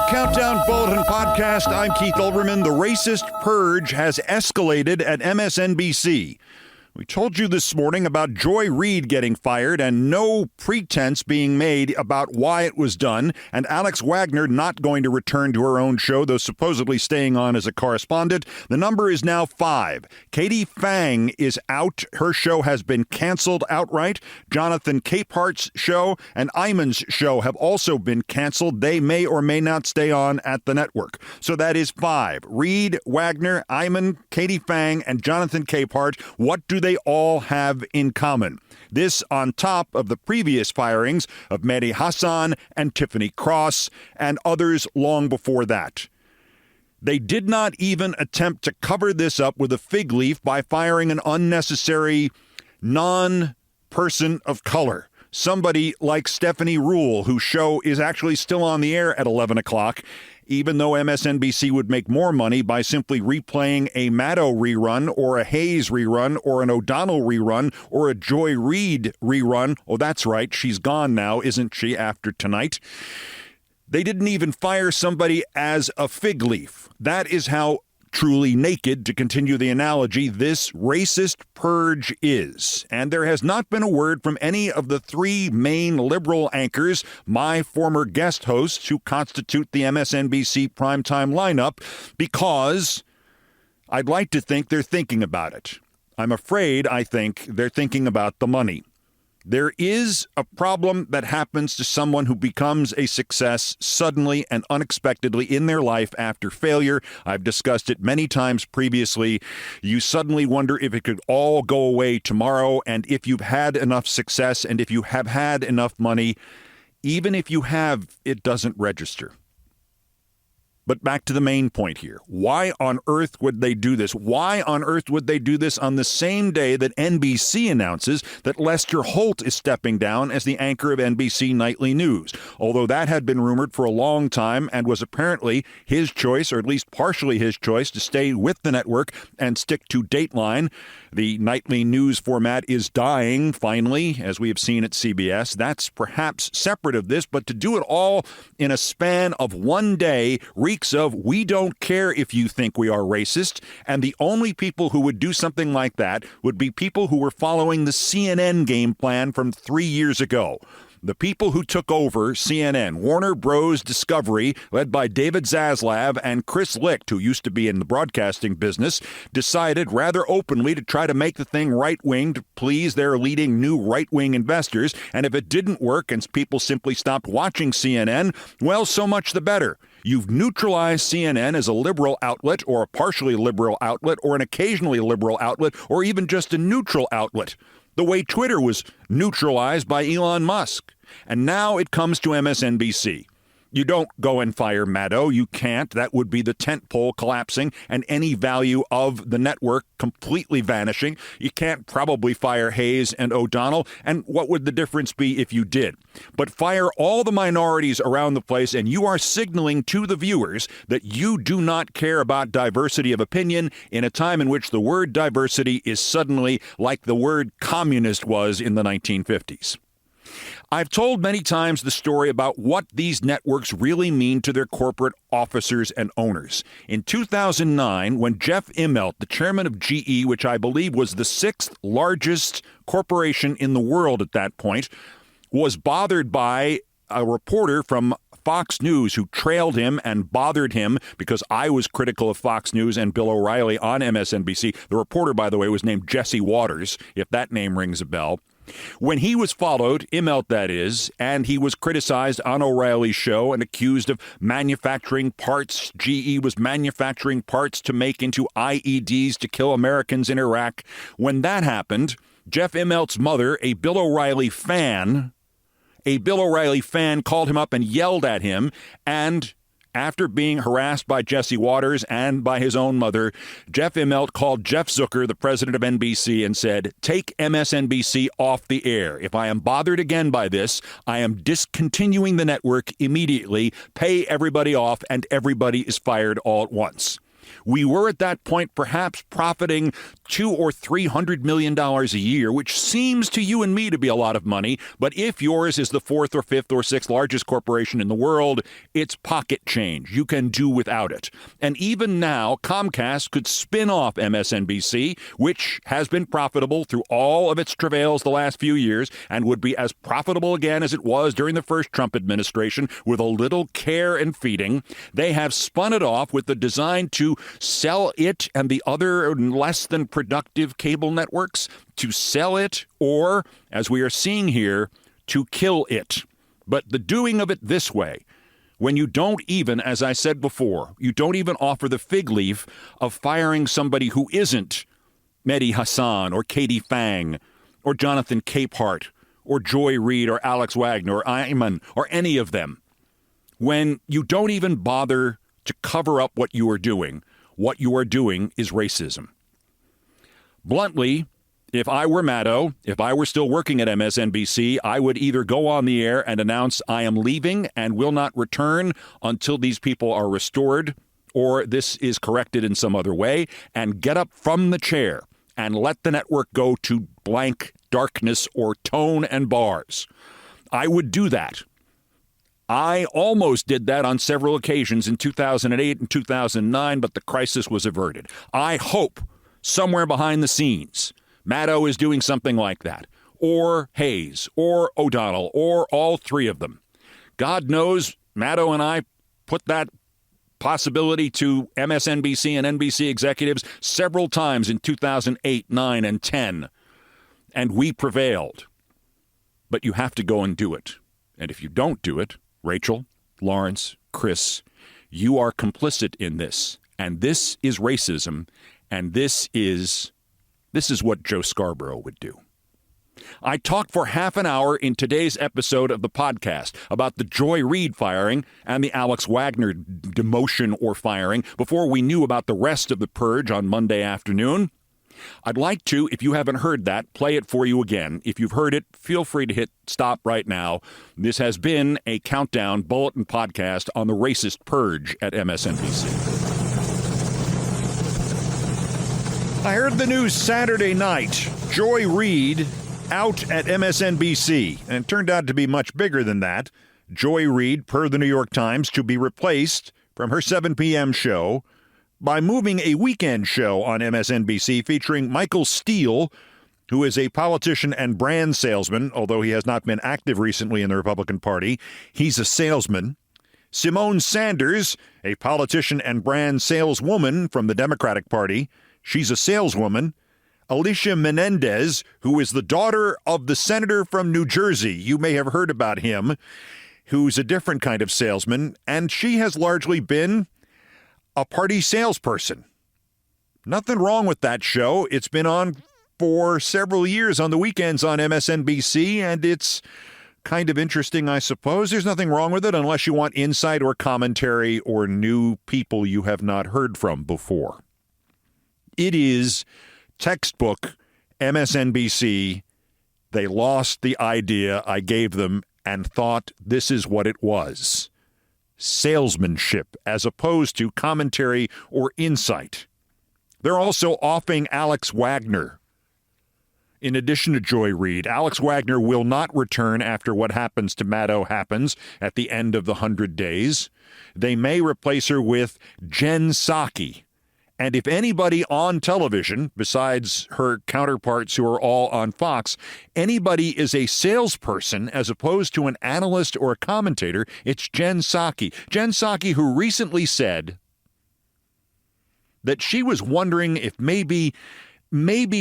Countdown Bulletin Podcast. I'm Keith Olbermann. The racist purge has escalated at MSNBC. We told you this morning about Joy Reid getting fired and no pretense being made about why it was done, and Alex Wagner not going to return to her own show, though supposedly staying on as a correspondent. The number is now 5. Katy Phang is out. Her show has been canceled outright. Jonathan Capehart's show and Ayman's show have also been canceled. They may or may not stay on at the network. So that is 5. Reid, Wagner, Ayman, Katy Phang, and Jonathan Capehart. What do they all have in common? This on top of the previous firings of Mehdi Hasan and Tiffany Cross and others long before that. They did not even attempt to cover this up with a fig leaf by firing an unnecessary non-person of color. Somebody like Stephanie Ruhle, whose show is actually still on the air at 11 o'clock, even though MSNBC would make more money by simply replaying a Maddow rerun or a Hayes rerun or an O'Donnell rerun or a Joy Reid rerun. Oh, that's right. She's gone now, isn't she, after tonight? They didn't even fire somebody as a fig leaf. That is how truly naked, to continue the analogy, this racist purge is. And there has not been a word from any of the 3 main liberal anchors, my former guest hosts, who constitute the MSNBC primetime lineup, because I'd like to think they're thinking about it. I'm afraid I think they're thinking about the money. There is a problem that happens to someone who becomes a success suddenly and unexpectedly in their life after failure. I've discussed it many times previously. You suddenly wonder if it could all go away tomorrow, and if you've had enough success and if you have had enough money, even if you have, it doesn't register. But back to the main point here. Why on earth would they do this? Why on earth would they do this on the same day that NBC announces that Lester Holt is stepping down as the anchor of NBC Nightly News? Although that had been rumored for a long time and was apparently his choice, or at least partially his choice, to stay with the network and stick to Dateline. The nightly news format is dying, finally, as we have seen at CBS. That's perhaps separate of this, but to do it all in a span of one day reeks of, we don't care if you think we are racist, and the only people who would do something like that would be people who were following the CNN game plan from 3 years ago. The people who took over CNN, Warner Bros. Discovery, led by David Zaslav and Chris Licht, who used to be in the broadcasting business, decided rather openly to try to make the thing right-wing to please their leading new right-wing investors. And if it didn't work and people simply stopped watching CNN, well, so much the better. You've neutralized CNN as a liberal outlet or a partially liberal outlet or an occasionally liberal outlet or even just a neutral outlet, the way Twitter was neutralized by Elon Musk. And now it comes to MSNBC. You don't go and fire Maddow. You can't. That would be the tent pole collapsing and any value of the network completely vanishing. You can't probably fire Hayes and O'Donnell. And what would the difference be if you did? But fire all the minorities around the place, and you are signaling to the viewers that you do not care about diversity of opinion in a time in which the word diversity is suddenly like the word communist was in the 1950s. I've told many times the story about what these networks really mean to their corporate officers and owners. In 2009, when Jeff Immelt, the chairman of GE, which I believe was the 6th largest corporation in the world at that point, was bothered by a reporter from Fox News who trailed him and bothered him because I was critical of Fox News and Bill O'Reilly on MSNBC. The reporter, by the way, was named Jesse Waters, if that name rings a bell. When he was followed, Immelt that is, and he was criticized on O'Reilly's show and accused of manufacturing parts. GE was manufacturing parts to make into IEDs to kill Americans in Iraq. When that happened, Jeff Immelt's mother, a Bill O'Reilly fan, called him up and yelled at him, and after being harassed by Jesse Waters and by his own mother, Jeff Immelt called Jeff Zucker, the president of NBC, and said, "Take MSNBC off the air. If I am bothered again by this, I am discontinuing the network immediately. Pay everybody off, and everybody is fired all at once." We were at that point perhaps profiting $200 or $300 million a year, which seems to you and me to be a lot of money. But if yours is the fourth or fifth or sixth largest corporation in the world, it's pocket change. You can do without it. And even now, Comcast could spin off MSNBC, which has been profitable through all of its travails the last few years and would be as profitable again as it was during the first Trump administration with a little care and feeding. They have spun it off with the design to sell it and the other less than productive cable networks, to sell it or, as we are seeing here, to kill it. But the doing of it this way, when you don't even, as I said before, you don't even offer the fig leaf of firing somebody who isn't Mehdi Hasan or Katie Phang or Jonathan Capehart or Joy Reid or Alex Wagner or Ayman or any of them, when you don't even bother to cover up what you are doing is racism. Bluntly, if I were Maddow, if I were still working at MSNBC, I would either go on the air and announce I am leaving and will not return until these people are restored, or this is corrected in some other way, and get up from the chair and let the network go to blank darkness or tone and bars. I would do that. I almost did that on several occasions in 2008 and 2009, but the crisis was averted. I hope somewhere behind the scenes, Maddow is doing something like that, or Hayes, or O'Donnell, or all three of them. God knows Maddow and I put that possibility to MSNBC and NBC executives several times in 2008, 9, and 10, and we prevailed. But you have to go and do it. And if you don't do it, Rachel, Lawrence, Chris, you are complicit in this. And this is racism. And this is what Joe Scarborough would do. I talked for half an hour in today's episode of the podcast about the Joy Reid firing and the Alex Wagner demotion or firing before we knew about the rest of the purge on Monday afternoon. I'd like to, if you haven't heard that, play it for you again. If you've heard it, feel free to hit stop right now. This has been a Countdown Bulletin podcast on the racist purge at MSNBC. I heard the news Saturday night. Joy Reid out at MSNBC, and it turned out to be much bigger than that. Joy Reid, per the New York Times, to be replaced from her 7 p.m. show by moving a weekend show on MSNBC featuring Michael Steele, who is a politician and brand salesman, although he has not been active recently in the Republican Party. He's a salesman. Simone Sanders, a politician and brand saleswoman from the Democratic Party. She's a saleswoman. Alicia Menendez, who is the daughter of the senator from New Jersey. You may have heard about him, who's a different kind of salesman, and she has largely been a party salesperson. Nothing wrong with that show. It's been on for several years on the weekends on MSNBC, and it's kind of interesting, I suppose. There's nothing wrong with it unless you want insight or commentary or new people you have not heard from before. It is textbook MSNBC. They lost the idea I gave them and thought this is what it was. Salesmanship as opposed to commentary or insight. They're also offing Alex Wagner. In addition to Joy Reid, Alex Wagner will not return after what happens to Maddow happens at the end of the 100 days. They may replace her with Jen Psaki. And if anybody on television, besides her counterparts who are all on Fox, anybody is a salesperson as opposed to an analyst or a commentator, it's Jen Psaki. Jen Psaki, who recently said that she was wondering if maybe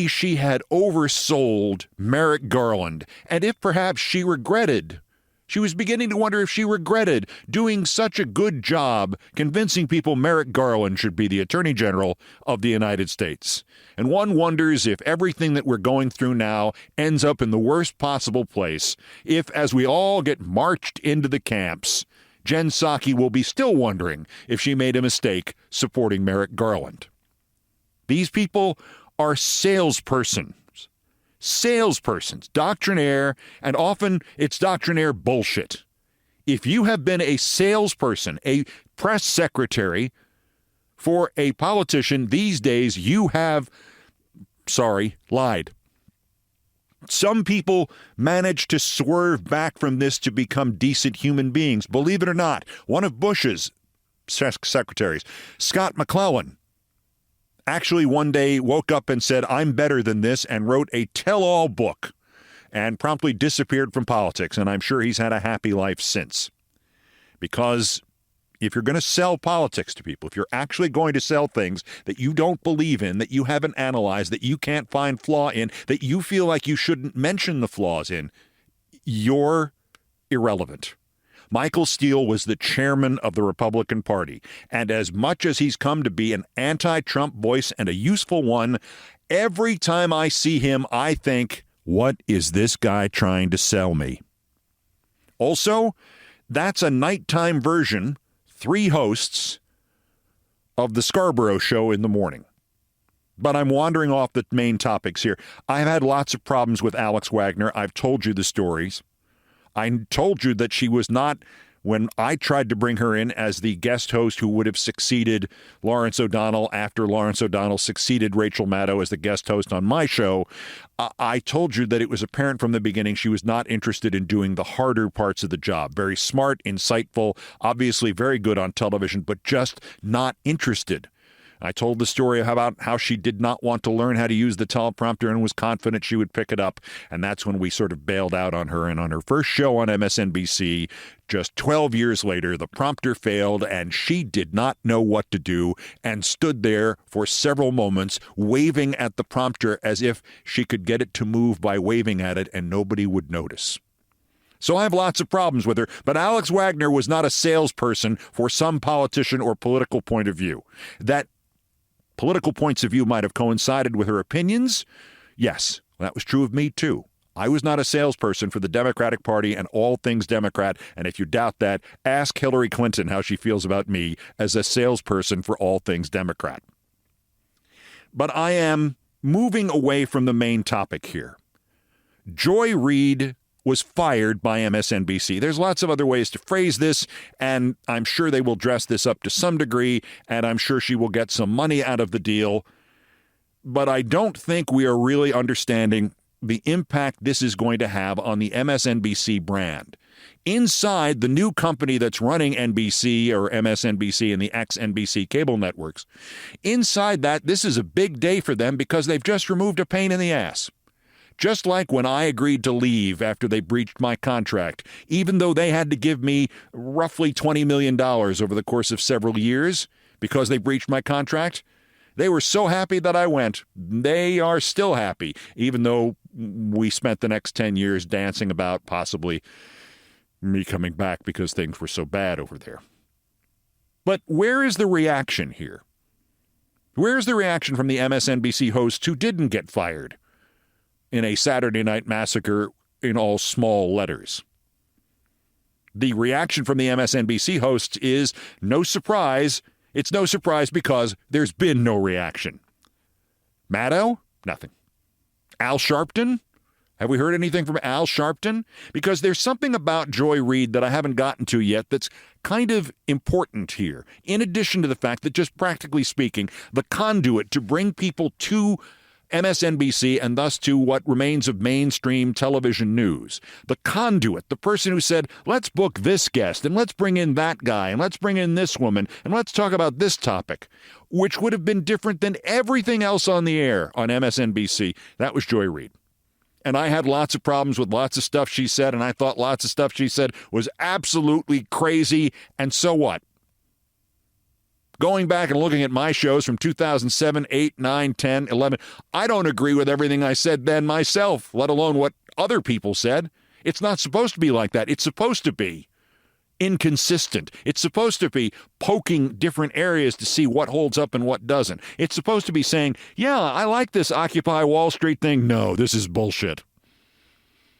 she had oversold Merrick Garland, and if perhaps she was beginning to wonder if she regretted doing such a good job convincing people Merrick Garland should be the Attorney General of the United States. And one wonders if everything that we're going through now ends up in the worst possible place, if, as we all get marched into the camps, Jen Psaki will be still wondering if she made a mistake supporting Merrick Garland. These people are salespersons, doctrinaire, and often it's doctrinaire bullshit. If you have been a salesperson, a press secretary for a politician these days, you have, lied. Some people manage to swerve back from this to become decent human beings. Believe it or not, one of Bush's secretaries, Scott McClellan, actually one day woke up and said, I'm better than this, and wrote a tell-all book and promptly disappeared from politics. And I'm sure he's had a happy life since. Because if you're going to sell politics to people, if you're actually going to sell things that you don't believe in, that you haven't analyzed, that you can't find flaw in, that you feel like you shouldn't mention the flaws in, you're irrelevant. Michael Steele was the chairman of the Republican Party, and as much as he's come to be an anti-Trump voice and a useful one, every time I see him, I think, what is this guy trying to sell me? Also, that's a nighttime version, 3 hosts, of the Scarborough Show in the morning. But I'm wandering off the main topics here. I've had lots of problems with Alex Wagner. I've told you the stories. I told you that she was not, when I tried to bring her in as the guest host who would have succeeded Lawrence O'Donnell after Lawrence O'Donnell succeeded Rachel Maddow as the guest host on my show, I told you that it was apparent from the beginning she was not interested in doing the harder parts of the job. Very smart, insightful, obviously very good on television, but just not interested. I told the story about how she did not want to learn how to use the teleprompter and was confident she would pick it up. And that's when we sort of bailed out on her. And on her first show on MSNBC, just 12 years later, the prompter failed and she did not know what to do and stood there for several moments waving at the prompter as if she could get it to move by waving at it and nobody would notice. So I have lots of problems with her, but Alex Wagner was not a salesperson for some politician or political point of view. That political points of view might have coincided with her opinions. Yes, that was true of me, too. I was not a salesperson for the Democratic Party and all things Democrat, and if you doubt that, ask Hillary Clinton how she feels about me as a salesperson for all things Democrat. But I am moving away from the main topic here. Joy Reid was fired by MSNBC. There's lots of other ways to phrase this, and I'm sure they will dress this up to some degree, and I'm sure she will get some money out of the deal. But I don't think we are really understanding the impact this is going to have on the MSNBC brand. Inside the new company that's running NBC or MSNBC and the ex-NBC cable networks, inside that, this is a big day for them because they've just removed a pain in the ass. Just like when I agreed to leave after they breached my contract, even though they had to give me roughly $20 million over the course of several years because they breached my contract, they were so happy that I went. They are still happy, even though we spent the next 10 years dancing about possibly me coming back because things were so bad over there. But where is the reaction here? Where's the reaction from the MSNBC hosts who didn't get fired in a Saturday Night Massacre in all small letters? The reaction from the MSNBC hosts is no surprise. It's no surprise because there's been no reaction. Maddow? Nothing. Al Sharpton? Have we heard anything from Al Sharpton? Because there's something about Joy Reid that I haven't gotten to yet that's kind of important here. In addition to the fact that, just practically speaking, the conduit to bring people to MSNBC and thus to what remains of mainstream television news. The conduit, the person who said, let's book this guest and let's bring in that guy and let's bring in this woman and let's talk about this topic, which would have been different than everything else on the air on MSNBC. That was Joy Reid. And I had lots of problems with lots of stuff she said, and I thought lots of stuff she said was absolutely crazy. And so what? Going back and looking at my shows from 2007, 8, 9, 10, 11, I don't agree with everything I said then myself, let alone what other people said. It's not supposed to be like that. It's supposed to be inconsistent. It's supposed to be poking different areas to see what holds up and what doesn't. It's supposed to be saying, yeah, I like this Occupy Wall Street thing. No, this is bullshit.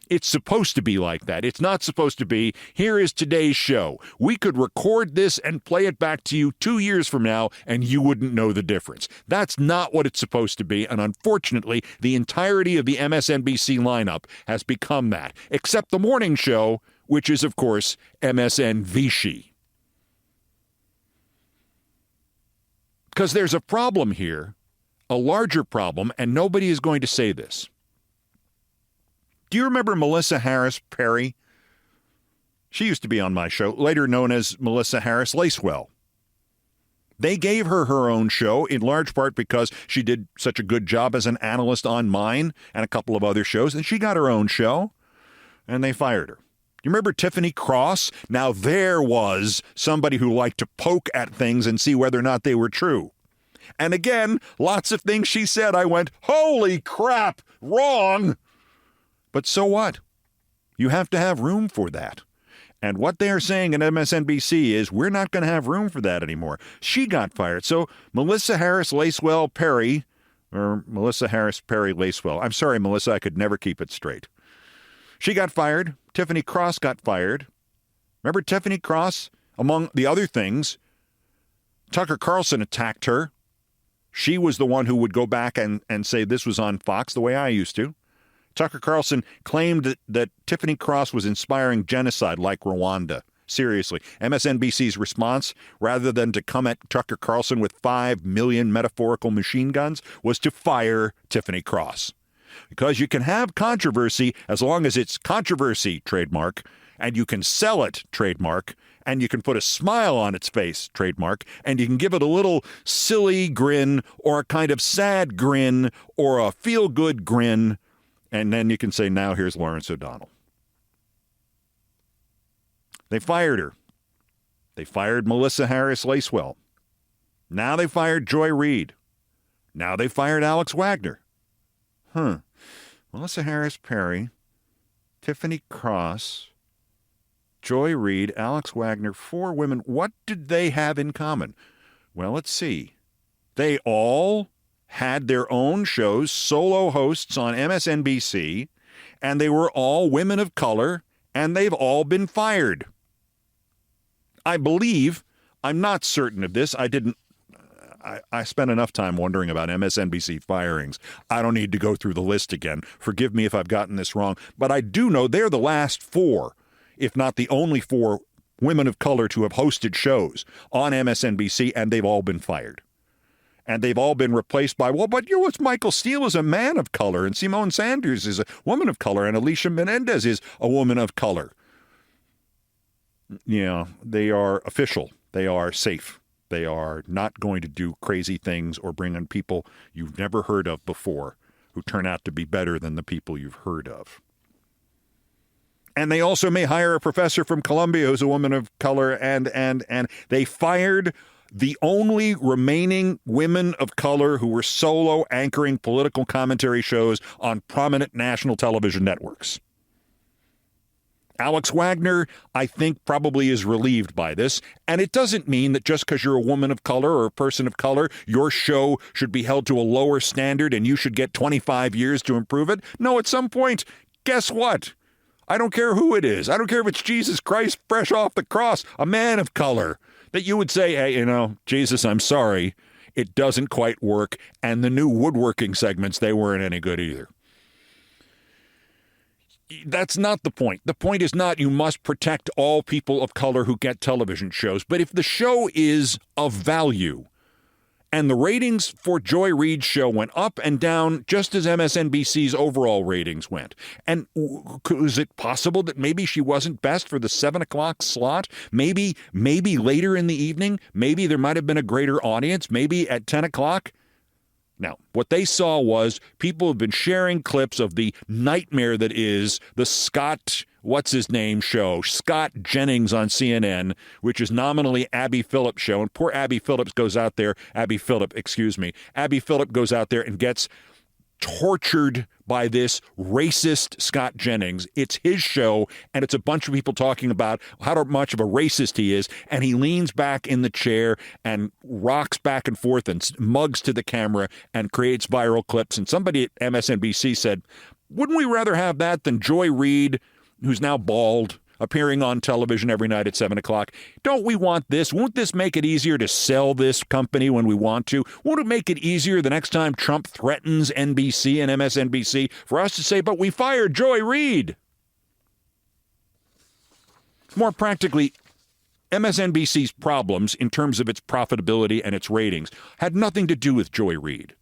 It's supposed to be like that. It's not supposed to be, here is today's show. We could record this and play it back to you 2 years from now, and you wouldn't know the difference. That's not what it's supposed to be, and unfortunately, the entirety of the MSNBC lineup has become that, except the morning show, which is, of course, MSNBC. Because there's a problem here, a larger problem, and nobody is going to say this. Do you remember Melissa Harris Perry? She used to be on my show, later known as Melissa Harris Lacewell. They gave her her own show, in large part because she did such a good job as an analyst on mine and a couple of other shows, and she got her own show, and they fired her. You remember Tiffany Cross? Now there was somebody who liked to poke at things and see whether or not they were true. And again, lots of things she said, I went, holy crap, wrong. But so what? You have to have room for that. And what they are saying at MSNBC is we're not going to have room for that anymore. She got fired. So Melissa Harris Lacewell Perry, or Melissa Harris Perry Lacewell. I'm sorry, Melissa, I could never keep it straight. She got fired. Tiffany Cross got fired. Remember Tiffany Cross? Among the other things, Tucker Carlson attacked her. She was the one who would go back and say this was on Fox the way I used to. Tucker Carlson claimed that Tiffany Cross was inspiring genocide like Rwanda. Seriously. MSNBC's response, rather than to come at Tucker Carlson with 5 million metaphorical machine guns, was to fire Tiffany Cross. Because you can have controversy as long as it's controversy, trademark, and you can sell it, trademark, and you can put a smile on its face, trademark, and you can give it a little silly grin or a kind of sad grin or a feel-good grin, and then you can say, now here's Lawrence O'Donnell. They fired her. They fired Melissa Harris Lacewell. Now they fired Joy Reid. Now they fired Alex Wagner. Melissa Harris Perry, Tiffany Cross, Joy Reid, Alex Wagner, 4 women. What did they have in common? Well, let's see. They all had their own shows, solo hosts on MSNBC, and they were all women of color, and they've all been fired. I believe, I'm not certain of this, I spent enough time wondering about MSNBC firings. I don't need to go through the list again. Forgive me if I've gotten this wrong, but I do know they're the last 4, if not the only 4 women of color to have hosted shows on MSNBC, and they've all been fired. And they've all been replaced by, well, but Michael Steele is a man of color, and Simone Sanders is a woman of color, and Alicia Menendez is a woman of color. Yeah, they are official. They are safe. They are not going to do crazy things or bring in people you've never heard of before who turn out to be better than the people you've heard of. And they also may hire a professor from Columbia who's a woman of color, and they fired the only remaining women of color who were solo anchoring political commentary shows on prominent national television networks. Alex Wagner, I think, probably is relieved by this. And it doesn't mean that just because you're a woman of color or a person of color, your show should be held to a lower standard and you should get 25 years to improve it. No, at some point, guess what? I don't care who it is. I don't care if it's Jesus Christ fresh off the cross, a man of color, that you would say, hey, Jesus, I'm sorry, it doesn't quite work. And the new woodworking segments, they weren't any good either. That's not the point. The point is not you must protect all people of color who get television shows. But if the show is of value, and the ratings for Joy Reid's show went up and down just as MSNBC's overall ratings went. And is it possible that maybe she wasn't best for the 7 o'clock slot? Maybe later in the evening? Maybe there might have been a greater audience? Maybe at 10 o'clock? Now, what they saw was people have been sharing clips of the nightmare that is the Scott, what's-his-name show, Scott Jennings on CNN, which is nominally Abby Phillip show. And poor Abby Phillip goes out there and gets tortured by this racist Scott Jennings. It's his show, and it's a bunch of people talking about how much of a racist he is, and he leans back in the chair and rocks back and forth and mugs to the camera and creates viral clips. And somebody at MSNBC said, wouldn't we rather have that than Joy Reid, who's now bald, appearing on television every night at 7 o'clock? Don't we want this? Won't this make it easier to sell this company when we want to? Won't it make it easier the next time Trump threatens NBC and MSNBC for us to say, but we fired Joy Reid? More practically, MSNBC's problems in terms of its profitability and its ratings had nothing to do with Joy Reid.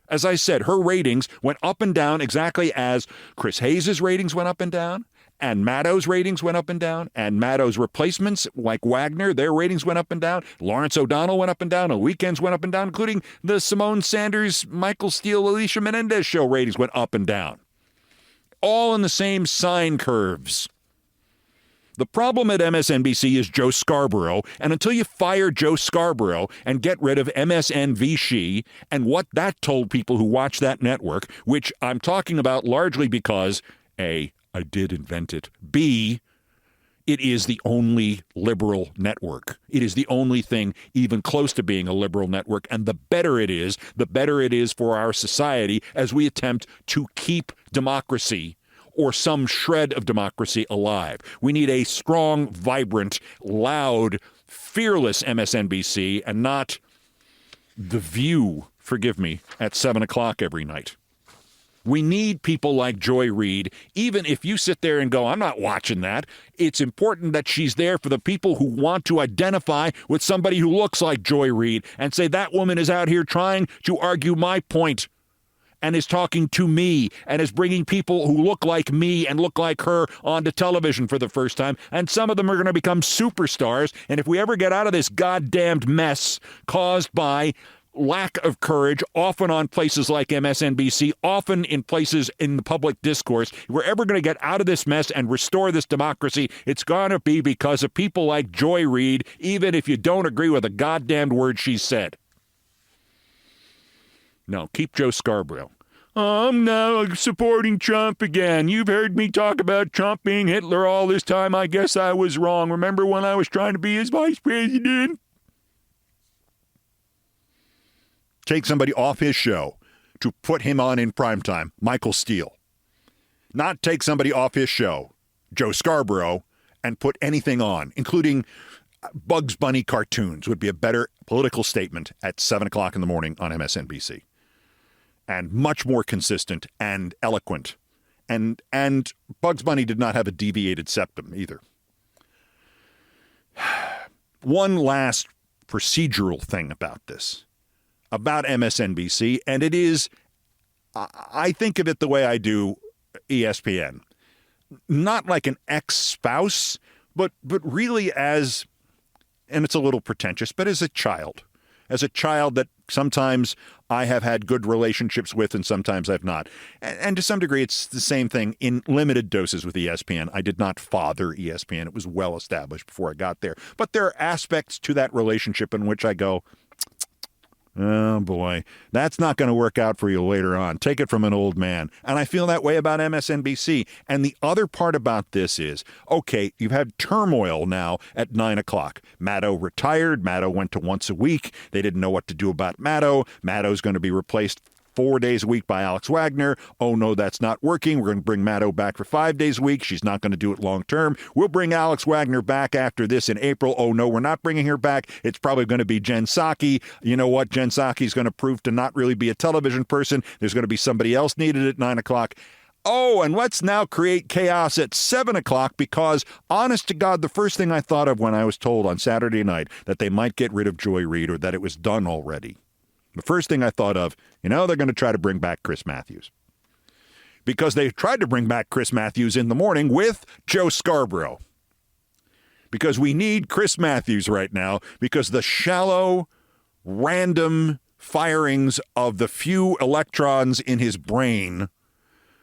As I said, her ratings went up and down exactly as Chris Hayes' ratings went up and down, and Maddow's ratings went up and down, and Maddow's replacements, like Wagner, their ratings went up and down. Lawrence O'Donnell went up and down. The Weekends went up and down, including the Simone Sanders, Michael Steele, Alicia Menendez show ratings went up and down. All in the same sine curves. The problem at MSNBC is Joe Scarborough, and until you fire Joe Scarborough and get rid of MSNBC and what that told people who watch that network, which I'm talking about largely because, A, I did invent it, B, it is the only liberal network. It is the only thing even close to being a liberal network, and the better it is for our society as we attempt to keep democracy or some shred of democracy alive. We need a strong, vibrant, loud, fearless MSNBC and not The View, forgive me, at 7 o'clock every night. We need people like Joy Reid. Even if you sit there and go, I'm not watching that, it's important that she's there for the people who want to identify with somebody who looks like Joy Reid and say, that woman is out here trying to argue my point and is talking to me and is bringing people who look like me and look like her onto television for the first time. And some of them are going to become superstars. And if we ever get out of this goddamned mess caused by lack of courage, often on places like MSNBC, often in places in the public discourse, if we're ever going to get out of this mess and restore this democracy, it's going to be because of people like Joy Reid, even if you don't agree with a goddamned word she said. No, keep Joe Scarborough. I'm now supporting Trump again. You've heard me talk about Trump being Hitler all this time. I guess I was wrong. Remember when I was trying to be his vice president? Take somebody off his show to put him on in primetime, Michael Steele. Not take somebody off his show, Joe Scarborough, and put anything on, including Bugs Bunny cartoons, would be a better political statement at 7 o'clock in the morning on MSNBC. And much more consistent and eloquent. And Bugs Bunny did not have a deviated septum either. One last procedural thing about this, about MSNBC, and it is, I think of it the way I do ESPN. Not like an ex-spouse, but really as, and it's a little pretentious, but as a child. As a child that sometimes I have had good relationships with and sometimes I've not. And to some degree, it's the same thing in limited doses with ESPN. I did not father ESPN. It was well established before I got there. But there are aspects to that relationship in which I go, oh, boy, that's not going to work out for you later on. Take it from an old man. And I feel that way about MSNBC. And the other part about this is, okay, you've had turmoil now at 9 o'clock. Maddow retired. Maddow went to once a week. They didn't know what to do about Maddow. Maddow's going to be replaced 4 days a week by Alex Wagner. Oh, no, that's not working. We're going to bring Maddow back for 5 days a week. She's not going to do it long term. We'll bring Alex Wagner back after this in April. Oh, no, we're not bringing her back. It's probably going to be Jen Psaki. You know what? Jen Psaki is going to prove to not really be a television person. There's going to be somebody else needed at 9 o'clock. Oh, and let's now create chaos at 7 o'clock because, honest to God, the first thing I thought of when I was told on Saturday night that they might get rid of Joy Reid or that it was done already, the first thing I thought of, they're going to try to bring back Chris Matthews. Because they tried to bring back Chris Matthews in the morning with Joe Scarborough. Because we need Chris Matthews right now because the shallow, random firings of the few electrons in his brain,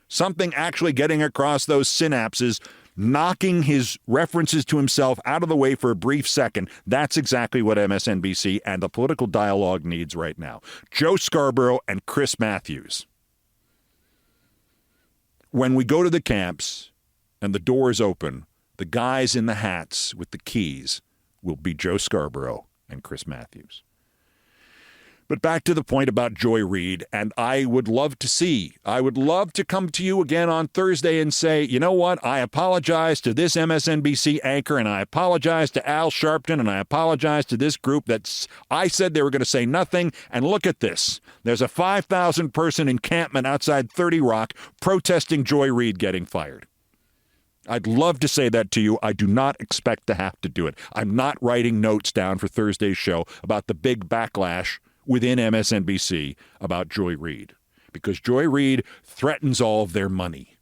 something actually getting across those synapses, knocking his references to himself out of the way for a brief second. That's exactly what MSNBC and the political dialogue needs right now. Joe Scarborough and Chris Matthews. When we go to the camps and the doors open, the guys in the hats with the keys will be Joe Scarborough and Chris Matthews. But back to the point about Joy Reid, and I would love to come to you again on Thursday and say, you know what, I apologize to this MSNBC anchor, and I apologize to Al Sharpton, and I apologize to this group that I said they were going to say nothing, and look at this. There's a 5,000-person encampment outside 30 Rock protesting Joy Reid getting fired. I'd love to say that to you. I do not expect to have to do it. I'm not writing notes down for Thursday's show about the big backlash within MSNBC about Joy Reid, because Joy Reid threatens all of their money.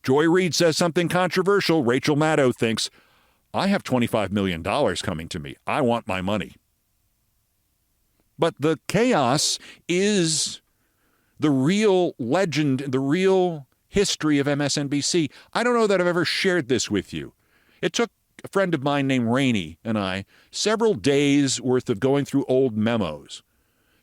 Joy Reid says something controversial. Rachel Maddow thinks, I have $25 million coming to me. I want my money. But the chaos is the real legend, the real history of MSNBC. I don't know that I've ever shared this with you. It took a friend of mine named Rainey and I several days worth of going through old memos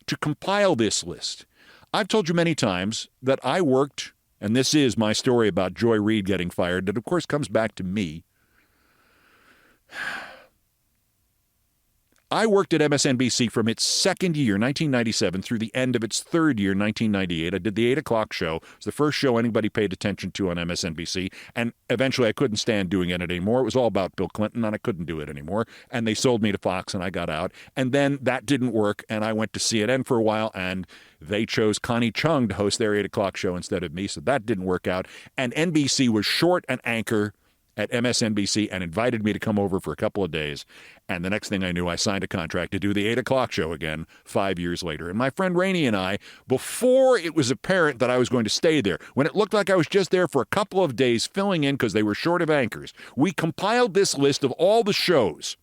to compile this list. I've told you many times that I worked, and this is my story about Joy Reid getting fired, that of course comes back to me. I worked at MSNBC from its second year, 1997, through the end of its third year, 1998. I did the 8 o'clock show. It was the first show anybody paid attention to on MSNBC, and eventually I couldn't stand doing it anymore. It was all about Bill Clinton, and I couldn't do it anymore, and they sold me to Fox, and I got out. And then that didn't work, and I went to CNN for a while, and they chose Connie Chung to host their 8 o'clock show instead of me, so that didn't work out. And NBC was short an anchor at MSNBC and invited me to come over for a couple of days. And the next thing I knew, I signed a contract to do the 8 o'clock show again 5 years later. And my friend Rainey and I, before it was apparent that I was going to stay there, when it looked like I was just there for a couple of days filling in because they were short of anchors, we compiled this list of all the shows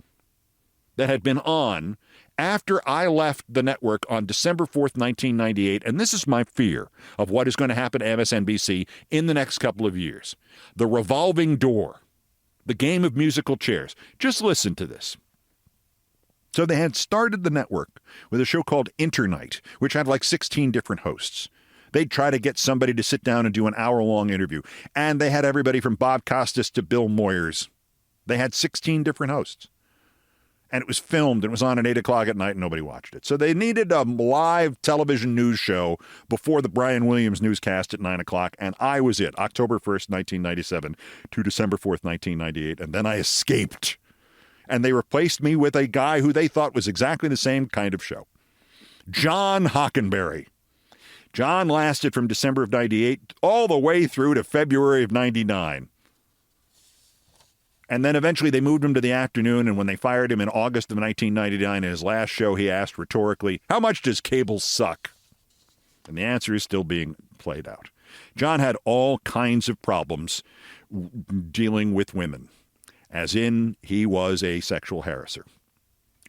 that had been on after I left the network on December 4th, 1998. And this is my fear of what is going to happen to MSNBC in the next couple of years. The revolving door. The game of musical chairs. Just listen to this. So they had started the network with a show called Internight, which had like 16 different hosts. They'd try to get somebody to sit down and do an hour-long interview. And they had everybody from Bob Costas to Bill Moyers. They had 16 different hosts. And it was filmed, and it was on at 8 o'clock at night, and nobody watched it. So they needed a live television news show before the Brian Williams newscast at 9 o'clock, and I was it, October 1st, 1997 to December 4th, 1998, and then I escaped. And they replaced me with a guy who they thought was exactly the same kind of show, John Hockenberry. John lasted from December of 98 all the way through to February of 99. And then eventually they moved him to the afternoon, and when they fired him in August of 1999 in his last show, he asked rhetorically, how much does cable suck? And the answer is still being played out. John had all kinds of problems dealing with women, as in he was a sexual harasser.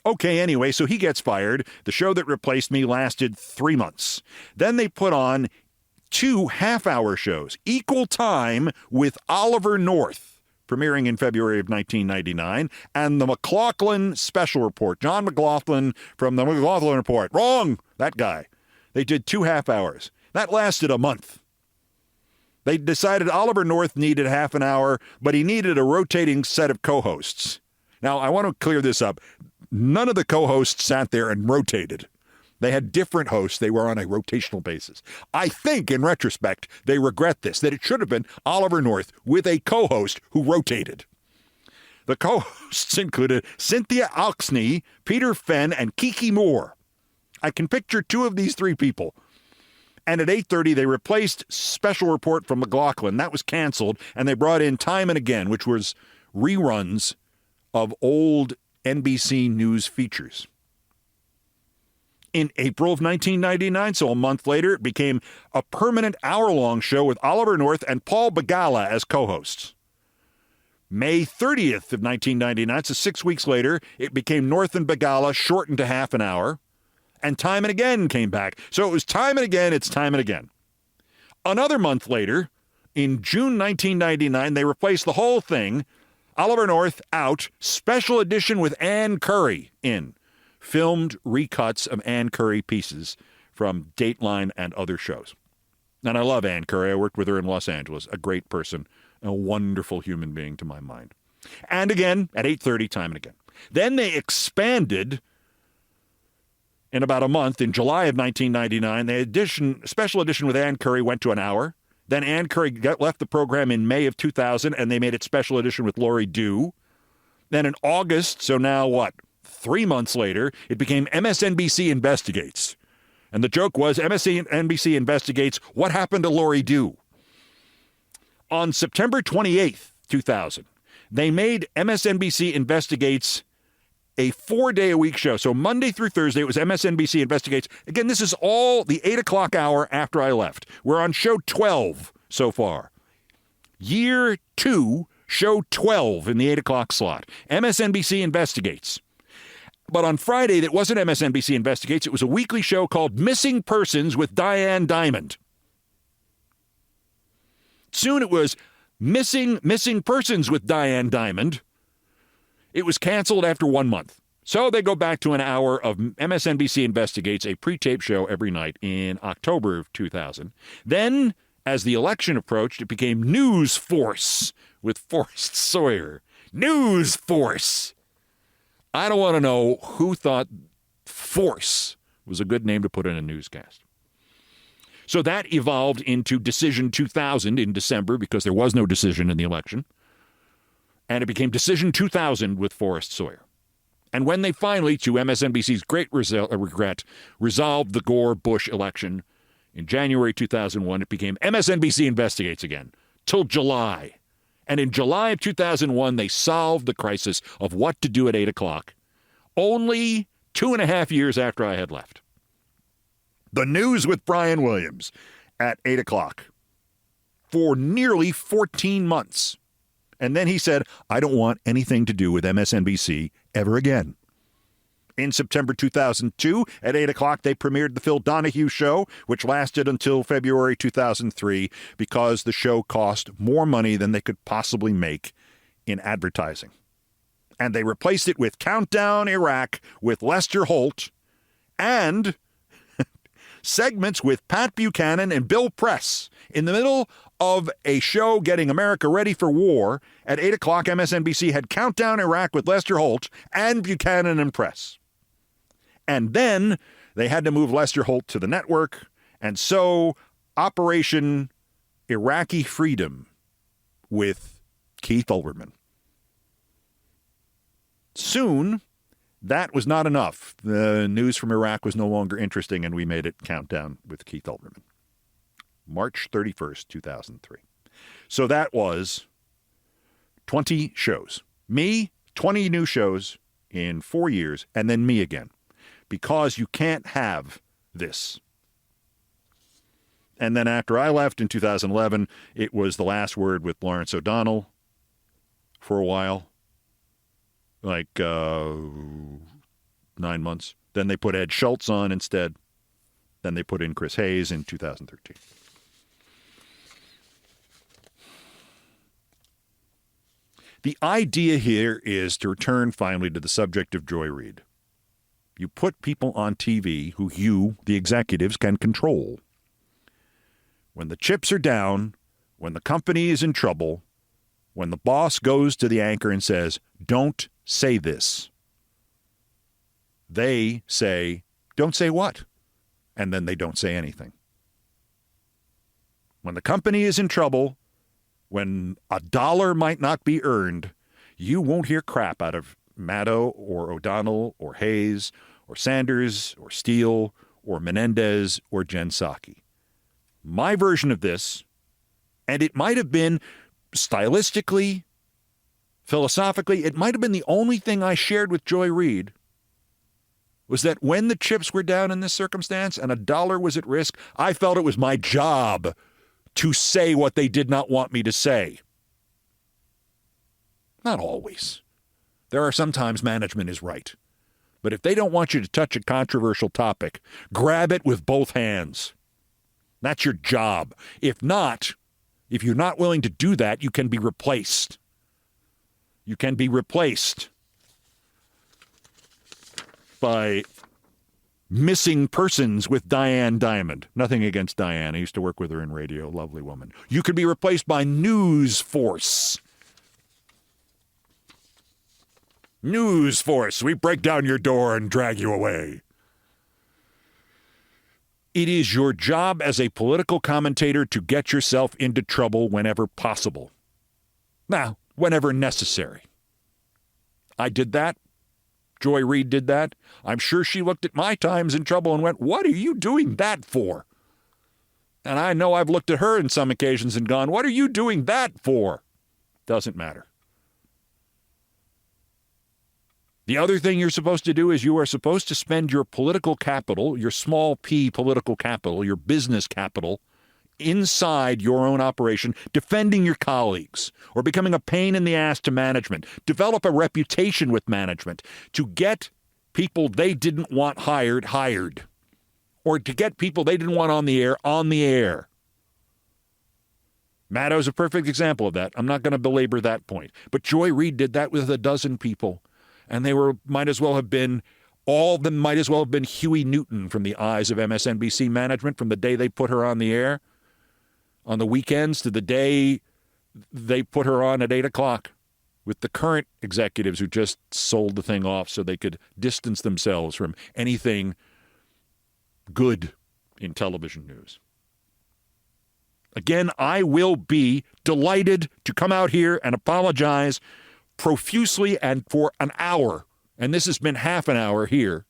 Okay, anyway, so he gets fired. The show that replaced me lasted 3 months. Then they put on 2 half-hour shows, equal time with Oliver North, premiering in February of 1999, and the McLaughlin Special Report. John McLaughlin from the McLaughlin Report. Wrong! That guy. They did 2 half hours. That lasted a month. They decided Oliver North needed half an hour, but he needed a rotating set of co-hosts. Now, I want to clear this up. None of the co-hosts sat there and rotated. They had different hosts. They were on a rotational basis. I think, in retrospect, they regret this, that it should have been Oliver North with a co-host who rotated. The co-hosts included Cynthia Oxney, Peter Fenn, and Kiki Moore. I can picture 2 of these 3 people. And at 8:30, they replaced Special Report from McLaughlin. That was canceled, and they brought in Time and Again, which was reruns of old NBC News features. In April of 1999, so a month later, it became a permanent hour-long show with Oliver North and Paul Begala as co-hosts. May 30th of 1999, so 6 weeks later, it became North and Begala, shortened to half an hour, and Time and Again came back. So it was Time and Again, it's Time and Again. Another month later, in June 1999, they replaced the whole thing, Oliver North out, special edition with Ann Curry in. Filmed recuts of Ann Curry pieces from Dateline and other shows. And I love Ann Curry. I worked with her in Los Angeles. A great person, a wonderful human being to my mind. And again, at 8:30, Time and Again. Then they expanded in about a month. In July of 1999, the special edition with Ann Curry went to an hour. Then Ann Curry left the program in May of 2000, and they made it special edition with Lori Dew. Then in August, so now what? 3 months later, it became MSNBC Investigates. And the joke was MSNBC Investigates what happened to Lori Dew. On September 28th, 2000, they made MSNBC Investigates a 4-day-a-week show. So Monday through Thursday, it was MSNBC Investigates. Again, this is all the 8 o'clock hour after I left. We're on show 12 so far. Year 2, show 12 in the 8 o'clock slot. MSNBC Investigates. But on Friday, that wasn't MSNBC Investigates. It was a weekly show called Missing Persons with Diane Diamond. Soon it was Missing Persons with Diane Diamond. It was canceled after 1 month. So they go back to an hour of MSNBC Investigates, a pre-tape show every night in October of 2000. Then, as the election approached, it became News Force with Forrest Sawyer. News Force. I don't want to know who thought Force was a good name to put in a newscast. So that evolved into Decision 2000 in December because there was no decision in the election. And it became Decision 2000 with Forrest Sawyer. And when they finally, to MSNBC's great regret, resolved the Gore-Bush election in January 2001, it became MSNBC Investigates again, till July. And in July of 2001, they solved the crisis of what to do at 8 o'clock, only 2.5 years after I had left. The News with Brian Williams at 8 o'clock for nearly 14 months. And then he said, I don't want anything to do with MSNBC ever again. In September 2002, at 8 o'clock, they premiered The Phil Donahue Show, which lasted until February 2003 because the show cost more money than they could possibly make in advertising. And they replaced it with Countdown Iraq with Lester Holt and segments with Pat Buchanan and Bill Press in the middle of a show getting America ready for war. At 8 o'clock, MSNBC had Countdown Iraq with Lester Holt and Buchanan and Press. And then they had to move Lester Holt to the network. And so Operation Iraqi Freedom with Keith Olbermann. Soon, that was not enough. The news from Iraq was no longer interesting, and we made it Countdown with Keith Olbermann. March 31st, 2003. So that was 20 shows. Me, 20 new shows in 4 years, and then me again. Because you can't have this. And then after I left in 2011, it was The Last Word with Lawrence O'Donnell for a while. Like 9 months. Then they put Ed Schultz on instead. Then they put in Chris Hayes in 2013. The idea here is to return finally to the subject of Joy Reid. You put people on TV who you, the executives, can control. When the chips are down, when the company is in trouble, when the boss goes to the anchor and says, don't say this, they say, don't say what? And then they don't say anything. When the company is in trouble, when a dollar might not be earned, you won't hear crap out of Maddow or O'Donnell or Hayes or Sanders or Steele or Menendez or Jen Psaki. My version of this, and it might have been stylistically, philosophically, it might have been the only thing I shared with Joy Reid, was that when the chips were down in this circumstance and a dollar was at risk, I felt it was my job to say what they did not want me to say. Not always. There are sometimes management is right. But if they don't want you to touch a controversial topic, grab it with both hands. That's your job. If not, if you're not willing to do that, you can be replaced. You can be replaced by Missing Persons with Diane Diamond. Nothing against Diane. I used to work with her in radio. Lovely woman. You could be replaced by News Force. News Force. We break down your door and drag you away. It is your job as a political commentator to get yourself into trouble whenever possible. Now, whenever necessary. I did that. Joy Reid did that. I'm sure she looked at my times in trouble and went, what are you doing that for? And I know I've looked at her in some occasions and gone, what are you doing that for? Doesn't matter. The other thing you're supposed to do is you are supposed to spend your political capital, your small p political capital, your business capital, inside your own operation, defending your colleagues or becoming a pain in the ass to management. Develop a reputation with management to get people they didn't want hired, or to get people they didn't want on the air. Maddow's a perfect example of that. I'm not going to belabor that point. But Joy Reid did that with a dozen people. And they might as well have been Huey Newton from the eyes of MSNBC management from the day they put her on the air on the weekends to the day they put her on at 8 o'clock with the current executives who just sold the thing off so they could distance themselves from anything good in television news. Again, I will be delighted to come out here and apologize profusely and for an hour, and this has been half an hour here.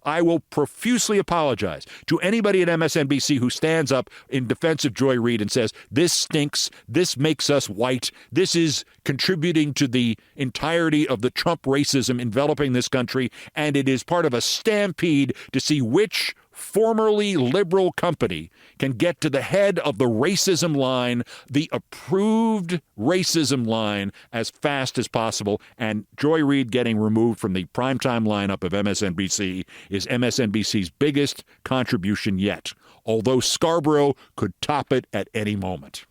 I will profusely apologize to anybody at MSNBC who stands up in defense of Joy Reid and says, this stinks, this makes us white, this is contributing to the entirety of the Trump racism enveloping this country, and it is part of a stampede to see which formerly liberal company can get to the head of the racism line, the approved racism line, as fast as possible. And Joy Reid getting removed from the primetime lineup of MSNBC is MSNBC's biggest contribution yet, although Scarborough could top it at any moment.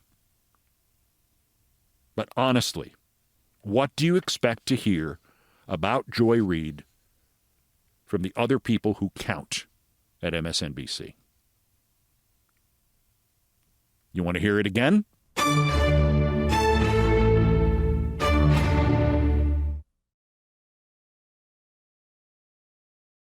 But honestly, what do you expect to hear about Joy Reid from the other people who count at MSNBC? You want to hear it again?